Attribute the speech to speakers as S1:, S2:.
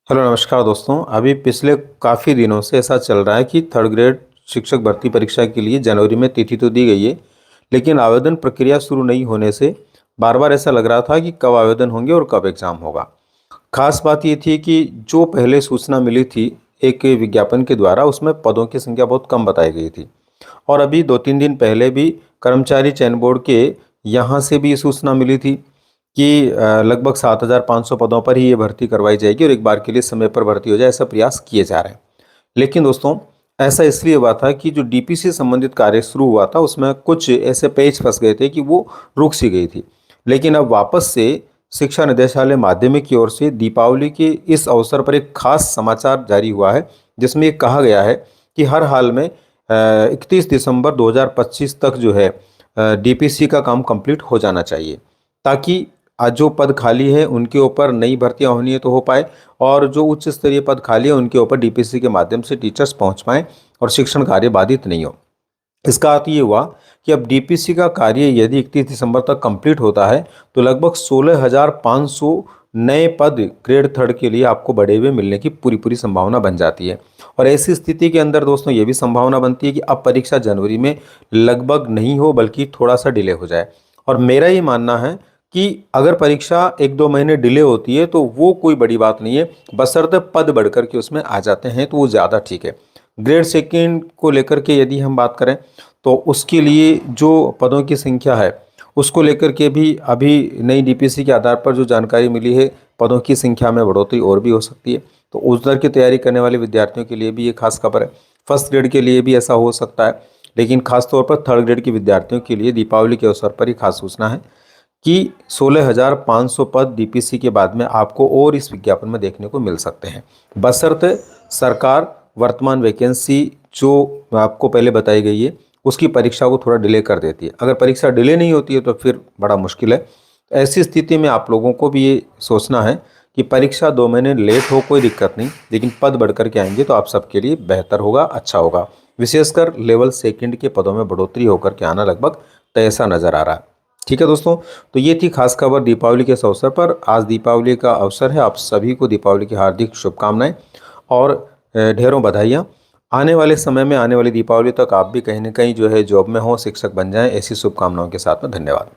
S1: Hello नमस्कार दोस्तों। अभी पिछले काफ़ी दिनों से ऐसा चल रहा है कि थर्ड ग्रेड शिक्षक भर्ती परीक्षा के लिए जनवरी में तिथि तो दी गई है, लेकिन आवेदन प्रक्रिया शुरू नहीं होने से बार बार ऐसा लग रहा था कि कब आवेदन होंगे और कब एग्ज़ाम होगा। खास बात ये थी कि जो पहले सूचना मिली थी एक विज्ञापन के द्वारा, उसमें पदों की संख्या बहुत कम बताई गई थी। और अभी 2-3 दिन पहले भी कर्मचारी चयन बोर्ड के यहाँ से भी ये सूचना मिली थी कि लगभग 7,500 पदों पर ही ये भर्ती करवाई जाएगी और एक बार के लिए समय पर भर्ती हो जाए, ऐसा प्रयास किए जा रहे हैं। लेकिन दोस्तों, ऐसा इसलिए हुआ था कि जो डीपीसी संबंधित कार्य शुरू हुआ था उसमें कुछ ऐसे पेच फंस गए थे कि वो रुक सी गई थी। लेकिन अब वापस से शिक्षा निदेशालय माध्यमिक की ओर से दीपावली के इस अवसर पर एक खास समाचार जारी हुआ है, जिसमें ये कहा गया है कि हर हाल में 31 दिसंबर 2025 तक जो है डीपीसी का काम कंप्लीट हो जाना चाहिए, ताकि आज जो पद खाली है उनके ऊपर नई भर्तियां होनी है तो हो पाए, और जो उच्च स्तरीय पद खाली है उनके ऊपर डीपीसी के माध्यम से टीचर्स पहुंच पाएं और शिक्षण कार्य बाधित नहीं हो। इसका अर्थ ये हुआ कि अब डीपीसी का कार्य यदि 31 दिसंबर तक कंप्लीट होता है तो लगभग 16,500 नए पद ग्रेड थर्ड के लिए आपको बढ़े हुए मिलने की पूरी पूरी संभावना बन जाती है। और ऐसी स्थिति के अंदर दोस्तों ये भी संभावना बनती है कि अब परीक्षा जनवरी में लगभग नहीं हो बल्कि थोड़ा सा डिले हो जाए। और मेरा ये मानना है कि अगर परीक्षा 1-2 महीने डिले होती है तो वो कोई बड़ी बात नहीं है, बशर्ते पद बढ़कर के उसमें आ जाते हैं तो वो ज़्यादा ठीक है। ग्रेड सेकेंड को लेकर के यदि हम बात करें तो उसके लिए जो पदों की संख्या है उसको लेकर के भी अभी नई डीपीसी के आधार पर जो जानकारी मिली है, पदों की संख्या में बढ़ोतरी और भी हो सकती है। तो उस दर की तैयारी करने वाले विद्यार्थियों के लिए भी ये खास खबर है। फर्स्ट ग्रेड के लिए भी ऐसा हो सकता है, लेकिन खासतौर पर थर्ड ग्रेड के विद्यार्थियों के लिए दीपावली के अवसर पर ही खास सूचना है कि 16,500 पद डीपीसी के बाद में आपको और इस विज्ञापन में देखने को मिल सकते हैं, बशर्ते सरकार वर्तमान वैकेंसी जो आपको पहले बताई गई है उसकी परीक्षा को थोड़ा डिले कर देती है। अगर परीक्षा डिले नहीं होती है तो फिर बड़ा मुश्किल है। ऐसी स्थिति में आप लोगों को भी ये सोचना है कि परीक्षा 2 महीने लेट हो कोई दिक्कत नहीं, लेकिन पद बढ़ करके आएंगे तो आप सबके लिए बेहतर होगा, अच्छा होगा। विशेषकर लेवल सेकंड के पदों में बढ़ोतरी होकर के आना लगभग तय सा नजर आ रहा है। ठीक है दोस्तों, तो ये थी खास खबर दीपावली के इस अवसर पर। आज दीपावली का अवसर है, आप सभी को दीपावली की हार्दिक शुभकामनाएं और ढेरों बधाइयाँ। आने वाले समय में, आने वाली दीपावली तक आप भी कहीं ना कहीं जो है जॉब में हो, शिक्षक बन जाएं, ऐसी शुभकामनाओं के साथ में धन्यवाद।